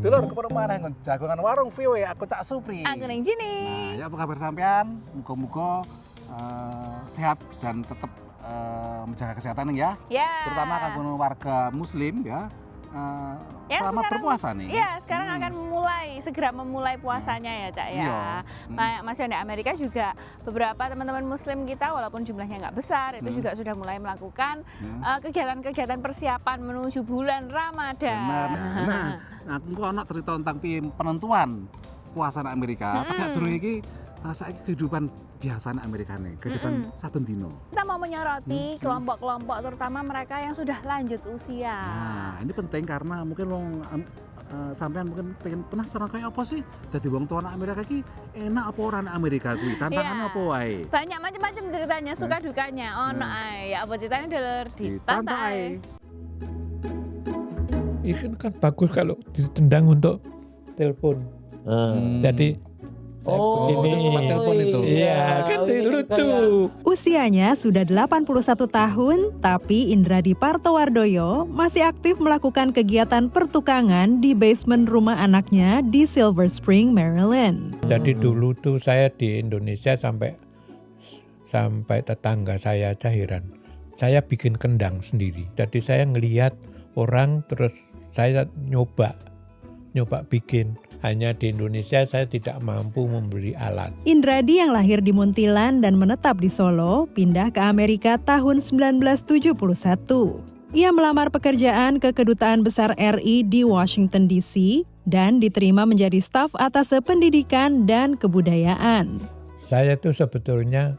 Dulur kepara maneh nggon jagongan warung VW aku Cak Supri. Aku ning Jini. Nah, ya apa kabar sampean? Muga-muga sehat dan tetap menjaga kesehatan ya. Ya. Terutama kanggo warga muslim ya. Ya, selamat sekarang, berpuasa nih. Iya, sekarang akan segera memulai puasanya ya, Cak ya. Iya. Masih di Amerika juga beberapa teman-teman muslim kita walaupun jumlahnya nggak besar itu juga sudah mulai melakukan kegiatan-kegiatan persiapan menuju bulan Ramadan. Benar. Nah, aku ana cerita tentang penentuan puasa di Amerika. Tapi durung iki saiki kehidupan biasa di Amerika nih, kehidupan saben dino. Kita mau menyoroti kelompok-kelompok terutama mereka yang sudah lanjut usia. Nah, ini penting karena mungkin wong sampean mungkin pengen penasaran kayak apa sih dadi wong tua anak Amerika iki enak apa ora anak Amerika kuwi tantangan apa wae. Banyak macam-macam ceritanya, suka dukanya. Ono ae, ya apa ceritanya Dulur ditantai. Ini kan bagus kalau ditendang untuk telepon. Jadi ini tempat telepon itu. Iya, kan lucu. Usianya sudah 81 tahun, tapi Indradi Partowardoyo masih aktif melakukan kegiatan pertukangan di basement rumah anaknya di Silver Spring, Maryland. Jadi dulu tuh saya di Indonesia sampai tetangga saya aja heran. Saya bikin kendang sendiri. Jadi saya ngelihat orang terus saya nyoba bikin. Hanya di Indonesia saya tidak mampu membeli alat. Indradi yang lahir di Muntilan dan menetap di Solo, pindah ke Amerika tahun 1971. Ia melamar pekerjaan ke Kedutaan Besar RI di Washington DC dan diterima menjadi staf Atase Pendidikan dan Kebudayaan. Saya tuh sebetulnya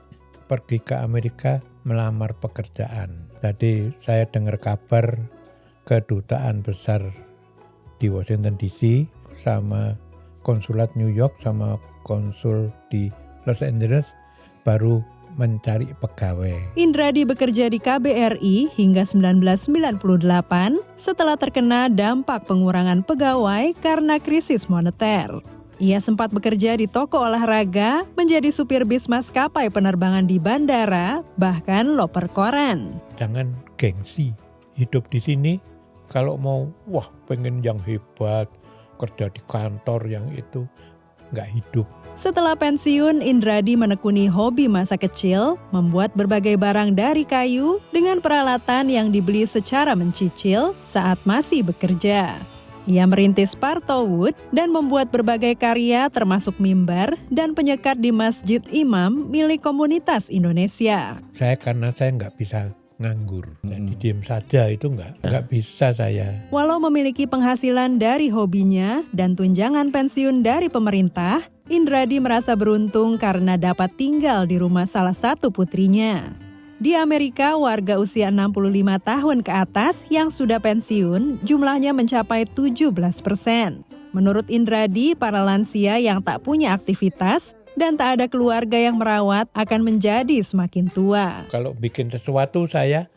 pergi ke Amerika melamar pekerjaan. Jadi saya dengar kabar Kedutaan Besar di Washington DC sama konsulat New York sama konsul di Los Angeles baru mencari pegawai. Indradi bekerja di KBRI hingga 1998 setelah terkena dampak pengurangan pegawai karena krisis moneter. Ia sempat bekerja di toko olahraga, menjadi supir bis maskapai penerbangan di bandara, bahkan loper koran. Jangan gengsi. Hidup di sini kalau mau pengen yang hebat, kerja di kantor yang itu nggak hidup. Setelah pensiun, Indradi menekuni hobi masa kecil, membuat berbagai barang dari kayu dengan peralatan yang dibeli secara mencicil saat masih bekerja. Ia merintis Partowood dan membuat berbagai karya termasuk mimbar dan penyekat di Masjid Imam milik komunitas Indonesia. Karena saya nggak bisa nganggur, jadi diem saja itu nggak bisa saya. Walau memiliki penghasilan dari hobinya dan tunjangan pensiun dari pemerintah, Indradi merasa beruntung karena dapat tinggal di rumah salah satu putrinya. Di Amerika, warga usia 65 tahun ke atas yang sudah pensiun jumlahnya mencapai 17%. Menurut Indradi, para lansia yang tak punya aktivitas dan tak ada keluarga yang merawat akan menjadi semakin tua. Kalau bikin sesuatu saya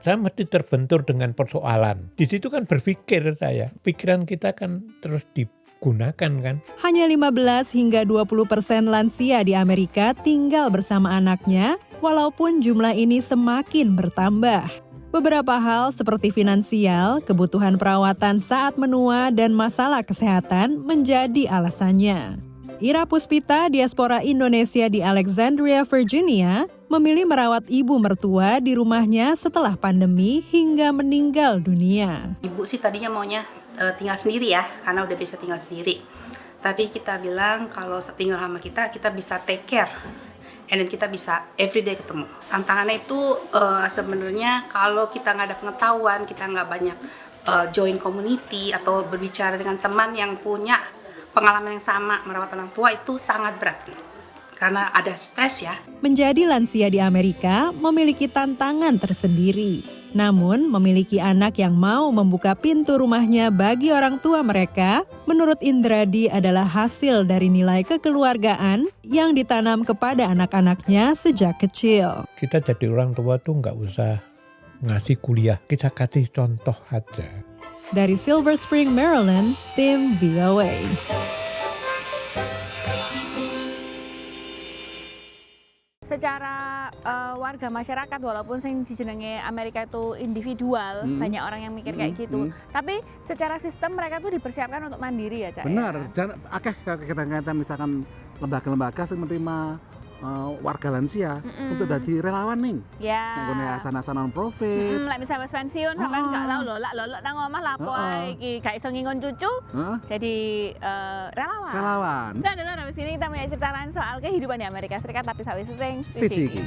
mesti terbentur dengan persoalan. Di situ kan berpikir saya. Pikiran kita kan terus digunakan kan. Hanya 15 hingga 20% lansia di Amerika tinggal bersama anaknya, walaupun jumlah ini semakin bertambah. Beberapa hal seperti finansial, kebutuhan perawatan saat menua, dan masalah kesehatan menjadi alasannya. Ira Puspita, diaspora Indonesia di Alexandria, Virginia, memilih merawat ibu mertua di rumahnya setelah pandemi hingga meninggal dunia. Ibu sih tadinya maunya tinggal sendiri ya, karena udah bisa tinggal sendiri. Tapi kita bilang kalau tinggal sama kita bisa take care. And then kita bisa everyday ketemu. Tantangannya itu sebenarnya kalau kita nggak ada pengetahuan, kita nggak banyak join community atau berbicara dengan teman yang punya pengalaman yang sama merawat orang tua, itu sangat berat karena ada stres ya. Menjadi lansia di Amerika memiliki tantangan tersendiri. Namun memiliki anak yang mau membuka pintu rumahnya bagi orang tua mereka, menurut Indradi adalah hasil dari nilai kekeluargaan yang ditanam kepada anak-anaknya sejak kecil. Kita jadi orang tua tuh nggak usah ngasih kuliah, kita kasih contoh aja. Dari Silver Spring, Maryland, tim VOA. Secara warga masyarakat walaupun sing dijenenge Amerika itu individual, banyak orang yang mikir kayak gitu. Tapi secara sistem mereka tuh dipersiapkan untuk mandiri ya, Cak. Benar, Ya? jangan akeh kita misalkan lembaga-lembaga yang menerima warga lansia untuk jadi relawan nih. Ya. Nggone yayasan non profit. Lek misalnya wis pensiun sampean gak tau lho, lak lolok nang omah lapo ae iki gak iso ngingon cucu. Jadi relawan. Relawan. Nah, dulu habis ini kita punya cerita lain soal kehidupan di Amerika Serikat tapi sawise sing Siji iki.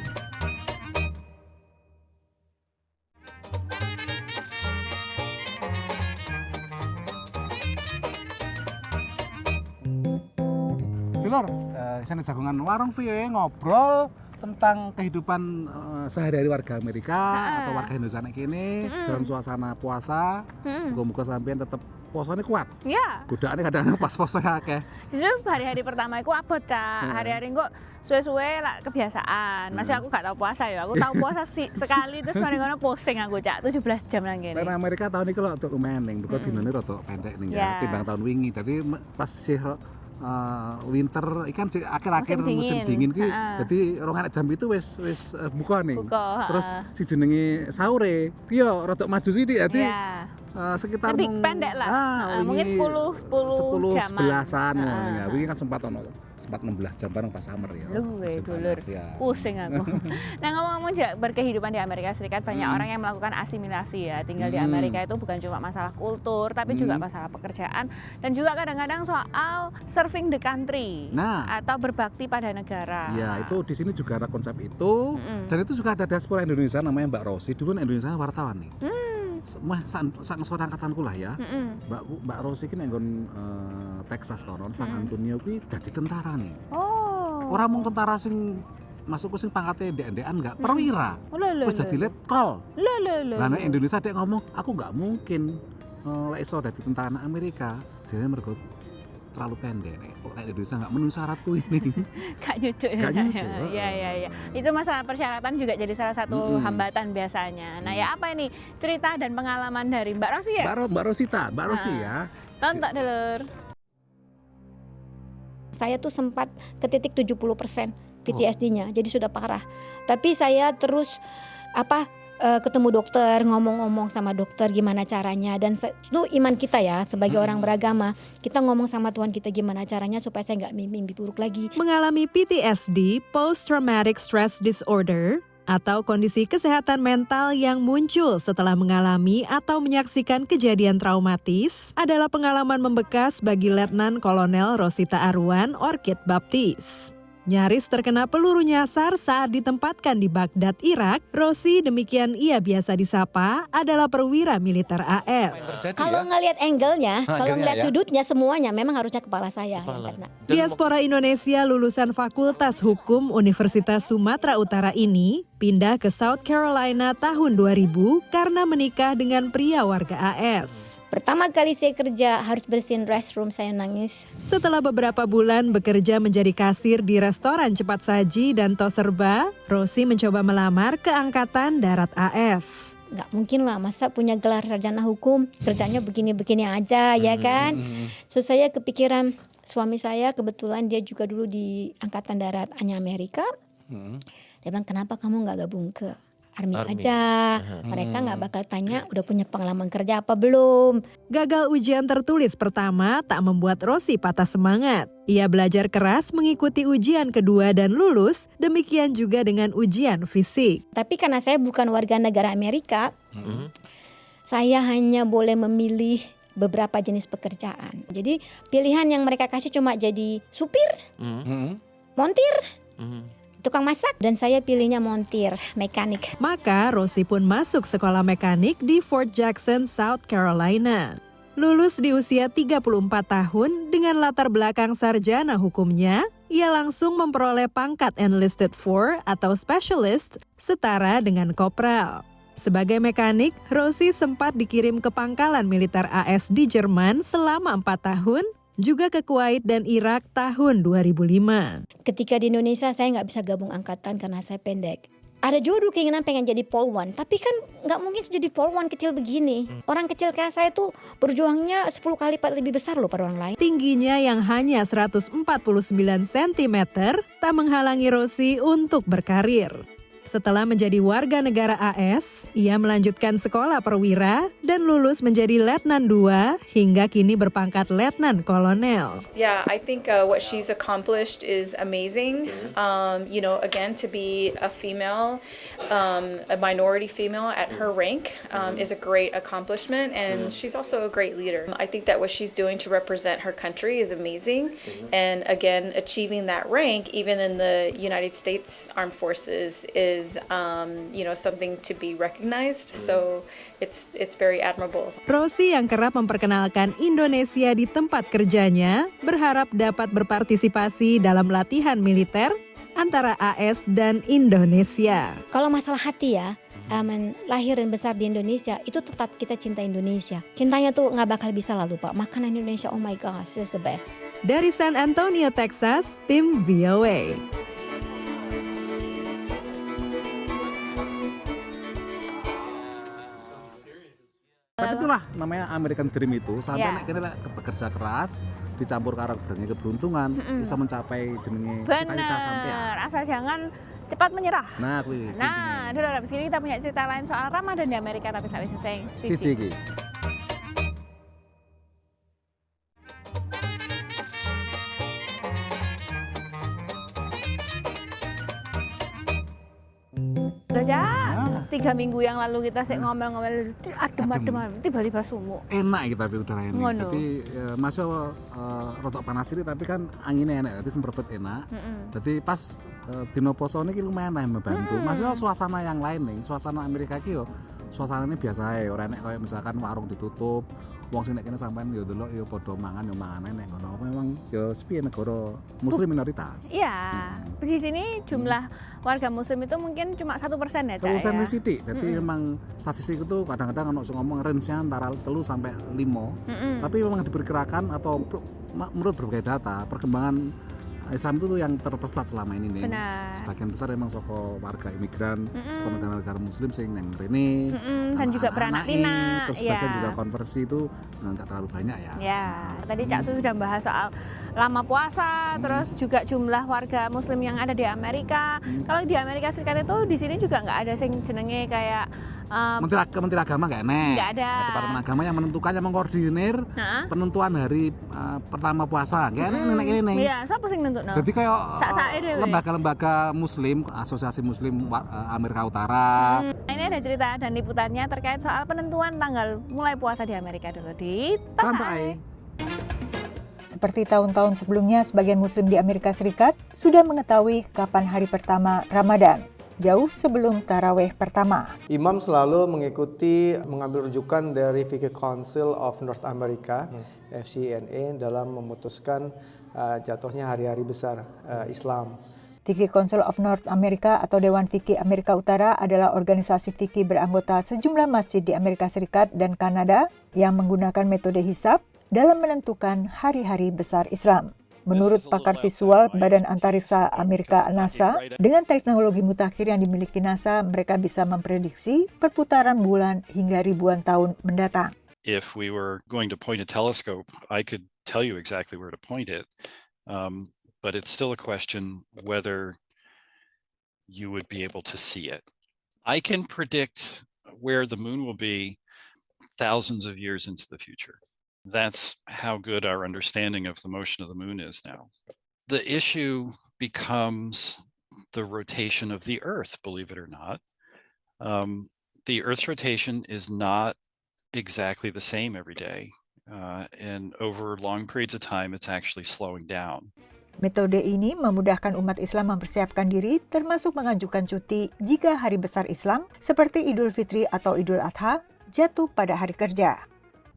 Lor, sana jagongan warung Vio ngobrol tentang kehidupan sehari-hari warga Amerika atau warga Indonesia kini dalam suasana puasa. Muga-muga sampean tetap puasanya kuat. Ya. Godaane kadang pas puasanya akeh. Justru hari-hari pertama aku abot, Cak. Hari-hari kok suwe-suwe lah kebiasaan. Masih aku gak tahu puasa ya. Aku tahu puasa sekali terus mari ngono pusing aku, Cak. 17 jam nang kene. Karena Amerika tahun ini kalau untuk lumayan ning, because dinane rada pendek ning ya, timbang tahun wingi. Tapi pas sih winter ikan akhir-akhir musim dingin ki jadi rong jam itu wis buka nih. Terus si jenenge sahure piyo rada maju sithik dadi sekitar lebih pendek lah. Mungkin 10 jam. 11-an ya. Wingi kan sempat 16 jam bareng pas summer ya. Luwe dulur. Pusing aku. Nah, ngomong-ngomong berkehidupan di Amerika Serikat banyak orang yang melakukan asimilasi ya. Tinggal di Amerika itu bukan cuma masalah kultur tapi juga masalah pekerjaan dan juga kadang-kadang soal serving the country atau berbakti pada negara. Ya, itu di sini juga ada konsep itu dan itu juga ada diaspora Indonesia namanya Mbak Rosi. Dulu Indonesia wartawan nih. Sang seorang angkatanku lah ya. Mbak Rosi ki nenggon Texas konon San Antonio ki dadi tentara nih. Ora mung tentara sing masuk sing pangkate ndek-ndekan enggak, perwira. Wis dadi letkol. Lah nek Indonesia dek ngomong, aku enggak mungkin lek iso dadi tentara Amerika. Jadi mergo terlalu pendek nih. Kok lek Indonesia enggak menuhi syaratku ini. Gak nyucuk ya. Iya. Itu masalah persyaratan juga jadi salah satu hambatan biasanya. Nah, ya apa ini cerita dan pengalaman dari Mbak Rosi ya? Mbak Rosi ya. Tonton dulur. Saya tuh sempat ke titik 70% PTSD-nya, jadi sudah parah. Tapi saya terus ketemu dokter, ngomong-ngomong sama dokter gimana caranya. Dan itu iman kita ya sebagai orang beragama. Kita ngomong sama Tuhan kita gimana caranya supaya saya nggak mimpi buruk lagi. Mengalami PTSD, Post Traumatic Stress Disorder, atau kondisi kesehatan mental yang muncul setelah mengalami atau menyaksikan kejadian traumatis adalah pengalaman membekas bagi Letnan Kolonel Rosita Arwan Orchid Baptis. Nyaris terkena peluru nyasar saat ditempatkan di Baghdad, Irak, Rosi, demikian ia biasa disapa, adalah perwira militer AS. Kalau ngelihat angle-nya, kalau ngelihat sudutnya semuanya memang harusnya kepala saya yang kena. Diaspora Indonesia lulusan Fakultas Hukum Universitas Sumatera Utara ini pindah ke South Carolina tahun 2000 karena menikah dengan pria warga AS. Pertama kali saya kerja harus bersihin restroom, saya nangis. Setelah beberapa bulan bekerja menjadi kasir di restoran cepat saji dan tos serba, Rosi mencoba melamar ke Angkatan Darat AS. Nggak mungkin lah, masa punya gelar sarjana hukum, kerjanya begini-begini aja ya kan. So saya kepikiran, suami saya kebetulan dia juga dulu di Angkatan Darat Amerika. Dia bilang, kenapa kamu nggak gabung ke Army aja. Mereka nggak bakal tanya udah punya pengalaman kerja apa belum. Gagal ujian tertulis pertama tak membuat Rosi patah semangat. Ia belajar keras mengikuti ujian kedua dan lulus, demikian juga dengan ujian fisik. Tapi karena saya bukan warga negara Amerika, saya hanya boleh memilih beberapa jenis pekerjaan. Jadi pilihan yang mereka kasih cuma jadi supir, montir, tukang masak, dan saya pilihnya montir, mekanik. Maka Rosi pun masuk sekolah mekanik di Fort Jackson, South Carolina. Lulus di usia 34 tahun dengan latar belakang sarjana hukumnya, ia langsung memperoleh pangkat Enlisted 4 atau Specialist setara dengan kopral. Sebagai mekanik, Rosi sempat dikirim ke pangkalan militer AS di Jerman selama 4 tahun, juga ke Kuwait dan Irak tahun 2005. Ketika di Indonesia saya nggak bisa gabung angkatan karena saya pendek. Ada juga dulu keinginan pengen jadi polwan, tapi kan nggak mungkin jadi polwan kecil begini. Orang kecil kayak saya tuh berjuangnya 10 kali lipat lebih besar loh pada orang lain. Tingginya yang hanya 149 cm tak menghalangi Rosi untuk berkarir. Setelah menjadi warga negara AS, ia melanjutkan sekolah perwira dan lulus menjadi Letnan 2 hingga kini berpangkat Letnan Kolonel. Yeah, I think what she's accomplished is amazing. Again, to be a female, a minority female at her rank is a great accomplishment, and she's also a great leader. I think that what she's doing to represent her country is amazing, and again, achieving that rank, even in the United States Armed Forces, is something to be recognized. So it's very admirable. Rosie yang kerap memperkenalkan Indonesia di tempat kerjanya berharap dapat berpartisipasi dalam latihan militer antara AS dan Indonesia. Kalau masalah hati ya, lahir dan besar di Indonesia, itu tetap kita cinta Indonesia. Cintanya tuh nggak bakal bisa lalu Pak. Makanan Indonesia, oh my gosh, it's the best. Dari San Antonio, Texas, tim VOA. Tapi itulah namanya American Dream itu, sampai nek kene lek bekerja keras dicampur karo keberuntungan bisa mencapai jenenge cita-cita sampean. Bener, asal jangan cepat menyerah. Nah, kuwi. Nah, dulu habis ini kita punya cerita lain soal Ramadan di Amerika tapi sampai selesai. Siji iki. Baca 3 minggu yang lalu kita sih ngomel-ngomel adem-adem tiba-tiba sumuk. Enak iki tapi udara ini. Ngono. Tapi masuk rotok panas ini tapi kan anginnya enak, jadi semprepet enak. Jadi pas dino poso ini lumayan lah membantu. Masih suasana yang lain nih, suasana Amerika iki yo suasana ini biasa ya, ora enek kayak misalkan warung ditutup, wong sing nek kene sampean yo delok yo padha mangan yo mangane nek ngono. Memang yo sepi negara muslim minoritas. Iya, di sini jumlah warga muslim itu mungkin cuma 1% ya, Cak. 1% Ya? sidik. Jadi memang statistik itu kadang-kadang ono sing ngomong range-nya antara 3 sampai 5. Tapi memang diperkirakan atau menurut berbagai data perkembangan Islam itu tuh yang terpesat selama ini nih. Benar. Sebagian besar memang soko warga imigran, soko negara-negara muslim sing nang rene. Dan juga beranak pinak. Terus sebagian juga konversi itu nggak terlalu banyak ya. Ya, tadi Cak Su sudah bahas soal lama puasa, terus juga jumlah warga muslim yang ada di Amerika. Kalau di Amerika Serikat itu di sini juga nggak ada sing jenenge kayak Menteri Agama nggak enek. Nggak ada. Departemen Agama yang menentukan, yang mengkoordinir penentuan hari pertama puasa. Nggak enek ini. Iya, siapa sing nentukno? Jadi kayak Sak-sake dhewe. lembaga-lembaga muslim, asosiasi muslim Amerika Utara. Ini ada cerita dan liputannya terkait soal penentuan tanggal mulai puasa di Amerika dulu di Pantai. Seperti tahun-tahun sebelumnya, sebagian muslim di Amerika Serikat sudah mengetahui kapan hari pertama Ramadan, jauh sebelum taraweh pertama. Imam selalu mengambil rujukan dari Fikih Council of North America, FCNA, dalam memutuskan jatuhnya hari-hari besar Islam. Fikih Council of North America atau Dewan Fikih Amerika Utara adalah organisasi fikih beranggota sejumlah masjid di Amerika Serikat dan Kanada yang menggunakan metode hisab dalam menentukan hari-hari besar Islam. Menurut pakar visual Badan Antariksa Amerika NASA, dengan teknologi mutakhir yang dimiliki NASA, mereka bisa memprediksi perputaran bulan hingga ribuan tahun mendatang. If we were going to point a telescope, I could tell you exactly where to point it, but it's still a question whether you would be able to see it. I can predict where the moon will be thousands of years into the future. That's how good our understanding of the motion of the moon is now. The issue becomes the rotation of the Earth, believe it or not. The Earth's rotation is not exactly the same every day. And over long periods of time, it's actually slowing down. Metode ini memudahkan umat Islam mempersiapkan diri, termasuk mengajukan cuti jika hari besar Islam seperti Idul Fitri atau Idul Adha jatuh pada hari kerja.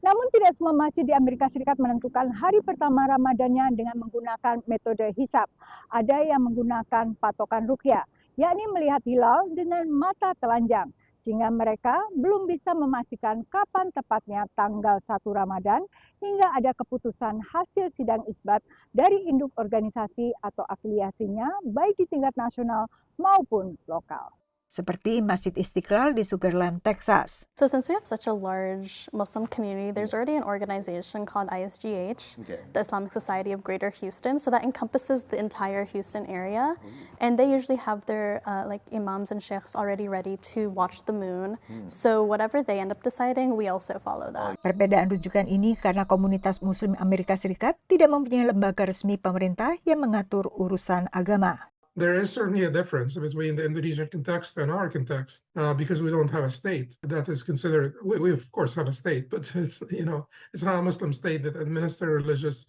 Namun tidak semua masjid di Amerika Serikat menentukan hari pertama Ramadannya dengan menggunakan metode hisab. Ada yang menggunakan patokan ruqyah, yakni melihat hilal dengan mata telanjang, sehingga mereka belum bisa memastikan kapan tepatnya tanggal 1 Ramadan hingga ada keputusan hasil sidang isbat dari induk organisasi atau afiliasinya baik di tingkat nasional maupun lokal. seperti Masjid Istiqlal di Sugar Land, Texas. So since we have such a large Muslim community, there's already an organization called ISGH, the Islamic Society of Greater Houston, so that encompasses the entire Houston area, and they usually have their like imams and sheikhs already ready to watch the moon. So whatever they end up deciding, we also follow that. Perbedaan rujukan ini karena komunitas Muslim Amerika Serikat tidak mempunyai lembaga resmi pemerintah yang mengatur urusan agama. There is certainly a difference between the Indonesian context and our context because we don't have a state that is considered. We of course have a state, but it's it's not a Muslim state that administers religious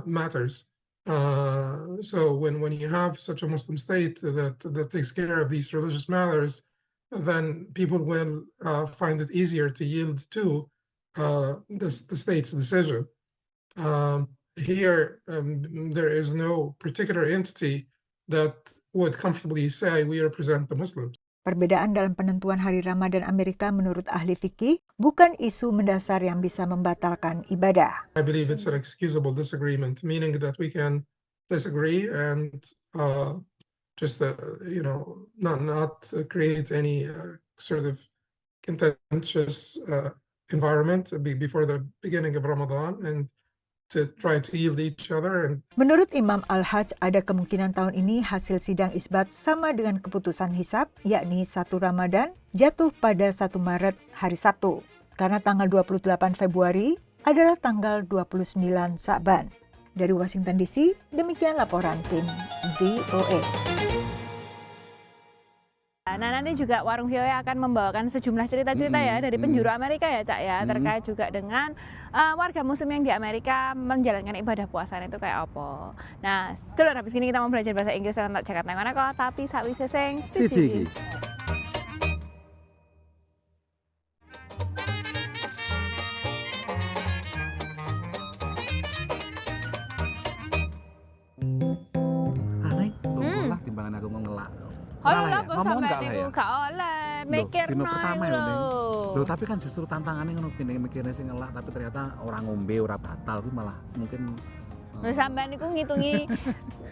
matters. So when you have such a Muslim state that takes care of these religious matters, then people will find it easier to yield to the state's decision. Here, there is no particular entity that would comfortably say we represent the Muslims. Perbedaan dalam penentuan hari Ramadan Amerika menurut ahli fikih bukan isu mendasar yang bisa membatalkan ibadah. I believe it's an excusable disagreement, meaning that we can disagree and just not create any sort of contentious environment before the beginning of Ramadan and to try to yield each other. Menurut Imam Al-Hajj, ada kemungkinan tahun ini hasil sidang isbat sama dengan keputusan hisab, yakni 1 Ramadan jatuh pada 1 Maret hari Sabtu. Karena tanggal 28 Februari adalah tanggal 29 Sa'ban. Dari Washington DC, demikian laporan tim VOA. Nah, nanti juga Warung VOA akan membawakan sejumlah cerita-cerita ya dari penjuru Amerika ya, Cak ya, terkait juga dengan warga Muslim yang di Amerika menjalankan ibadah puasa itu kayak apa. Nah, dulur habis ini kita mau belajar bahasa Inggris untuk jagat nengok tapi sakwise sing siji. Lah timbangan aku ngelak. Halah kok sampai niku gak oleh mikirno lho. Loh, tapi kan justru tantangannya ngono kene mikirnya sing ngelak tapi ternyata orang ngombe ora batal kuwi malah mungkin sampean niku ngitungi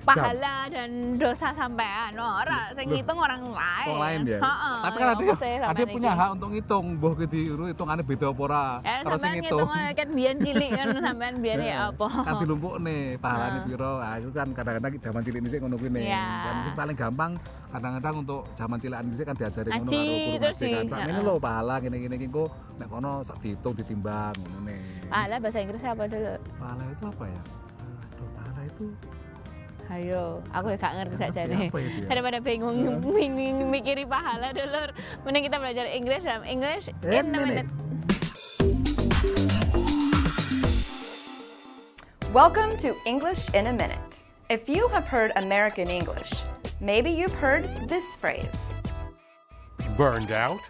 pahala dan dosa sampean ora sing ngitung orang lain. Orang lain ya. Tapi kan ada punya hak untuk ngitung, mbuh ki diuru hitungane beda apa ora. Terus sing ngitung kan biyen cilik kan sampean biyen ya apa. Kan dilumpukne pahalane piro. Ah itu kan kadang-kadang zaman cilik dhisik ngono kuwi ne. Kan sing paling gampang kadang-kadang untuk zaman cilikan dhisik kan diajari ngono karo guru ngaji. Ngene lho pahala ngene-ngene iki engko nek kono sak diitung ditimbang ngono ne. Pahala bahasa Inggris apa dulu? Pahala itu apa ya? Pahala itu ayo, aku gak ngerti sajane. Daripada bingung mikiri pahala dulur, mending kita belajar Inggris dalam English in a minute. Welcome to English in a Minute. If you have heard American English, maybe you've heard this phrase. Burned out?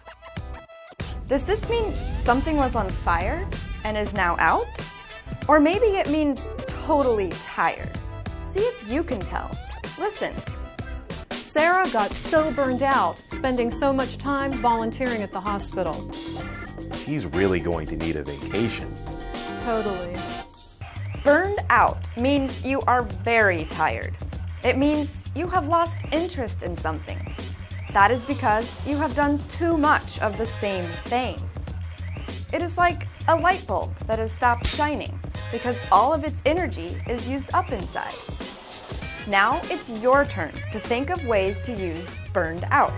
Does this mean something was on fire and is now out? Or maybe it means totally tired. See if you can tell. Listen. Sarah got so burned out, spending so much time volunteering at the hospital. She's really going to need a vacation. Totally. Burned out means you are very tired. It means you have lost interest in something. That is because you have done too much of the same thing. It is like a light bulb that has stopped shining because all of its energy is used up inside. Now it's your turn to think of ways to use burned out.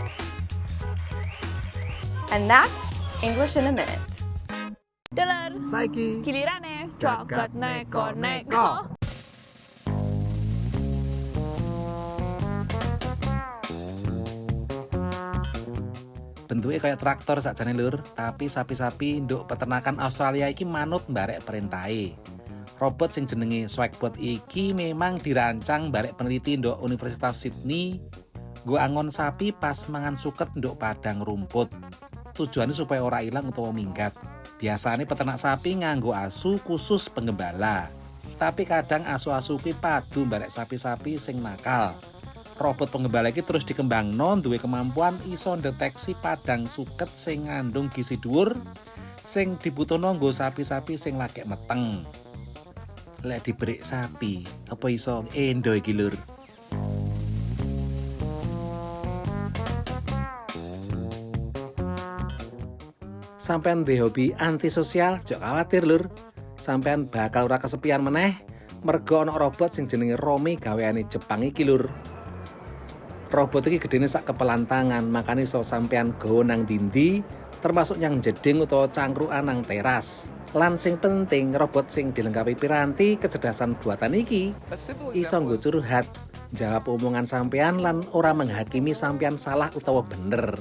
And that's English in a Minute. Dulur, saiki gilirane jagat neko-neko. Bentuknya kayak traktor sakjane lur, tapi sapi-sapi nduk peternakan Australia iki manut mbarek perintahe. Robot sing jenenge Swagbot iki memang dirancang mbarek peneliti nduk Universitas Sydney nggo angon sapi pas mangan suket nduk padang rumput. Tujuannya supaya ora ilang utawa minggat. Biasanya peternak sapi nganggo asu khusus penggembala. Tapi kadang asu-asu ki padu mbarek sapi-sapi sing nakal. Robot penggembala iki terus dikembangno duwe kemampuan iso ndeteksi padang suket sing ngandung gizi dhuwur sing dibutuhno nggo sapi-sapi sing lagi meteng. Lek dibrik sapi, apa iso endo iki lur? Sampean duwe hobi antisosial, jok khawatir lur. Sampean bakal ora kesepian meneh mergo ana robot sing jenenge Romi gaweane Jepang iki lur. Robot iki gedene sak kepelan tangan, makane iso sampean gawa nang dindi, termasuk yang jeding utawa cangkrukan nang teras. Lan sing penting, robot sing dilengkapi piranti kecerdasan buatan iki iso nggo curhat, jawab omongan sampean lan ora menghakimi sampean salah utawa bener.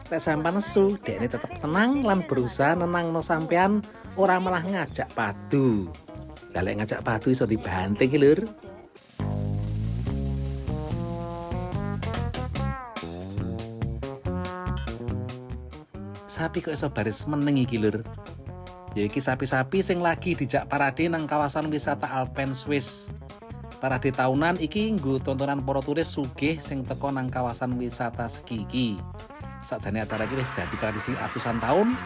Lek sampean nesu, dekne tetep tenang lan berusaha nenangno sampean, ora malah ngajak padu. Lah lek ngajak padu iso dibanting iki lur. Sapi kok iso baris meneng iki lur. Ya iki sapi-sapi sing lagi dijak parade nang kawasan wisata Alpen Swiss. Parade tahunan iki nggo tontonan para turis sugih sing teka nang kawasan wisata ski iki. Sakjane acara iki wis dadi tradisi atusan tahun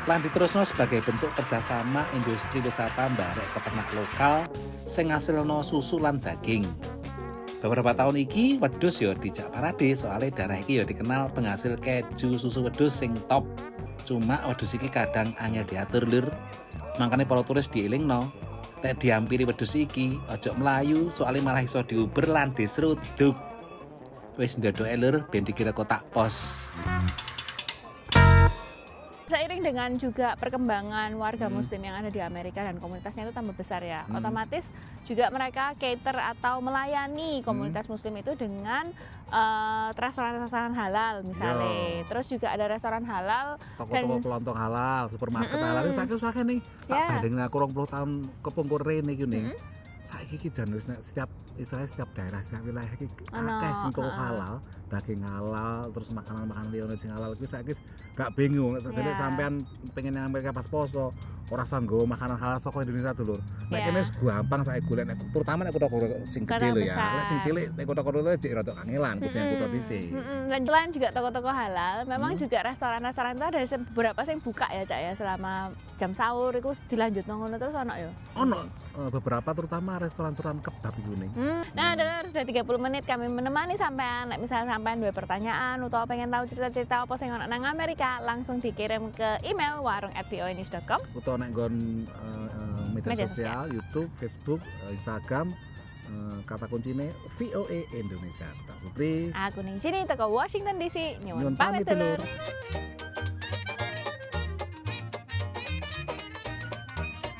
lan diterusno sebagai bentuk kerjasama industri wisata mbarek peternak lokal sing ngasilno susu lan daging. Beberapa tahun iki wedhus ya dijak parade soalnya daerah iki ya dikenal penghasil keju susu wedhus sing top. Cuma wedhus iki kadang angel diatur lur. Makane para turis dielingno, lek diampiri wedhus iki aja mlayu soalnya malah iso diuber lan disruduk. Wis ndodoke lur ben dikira kotak pos. Seiring dengan juga perkembangan warga muslim yang ada di Amerika dan komunitasnya itu tambah besar ya, otomatis juga mereka cater atau melayani komunitas muslim itu dengan restoran-restoran halal misalnya. Terus juga ada restoran halal, toko-toko kelontong halal, supermarket halal. Saiki nih, tak bandingin aku 20 tahun kepungkur rene iki nih. Saiki iki jan wis setiap daerah, setiap wilayah iki akeh sing toko halal, daging halal, terus makanan-makanan liyane sing halal iki saiki gak bingung. Jadi sampean pengen nang Amerika pas poso, ora sanggo makanan halal saka Indonesia dulur. Nek kene gampang saiki golek terutama nek kutha-kutha sing gede lho ya. Nek sing cilik nek kutha-kutha cek rada kangelan kudu yang kutha dhisik. Dan selain juga toko-toko halal, memang juga restoran-restoran itu ada beberapa sing buka ya Cak ya selama jam sahur itu dilanjut ngono terus ono ya. Ono beberapa terutama restoran-restoran kebab itu nih. Nah, sudah 30 menit kami menemani sampean. Misalnya sampean dua pertanyaan atau pengen tahu cerita-cerita apa sing ono nang Amerika, langsung dikirim ke email warung@voanews.com. Utawa nek nggon media sosial, YouTube, Facebook, Instagram, kata kuncine VOA Indonesia. Tak Supri. Aku ning sini teko Washington DC. Nyuwun pamit dulur.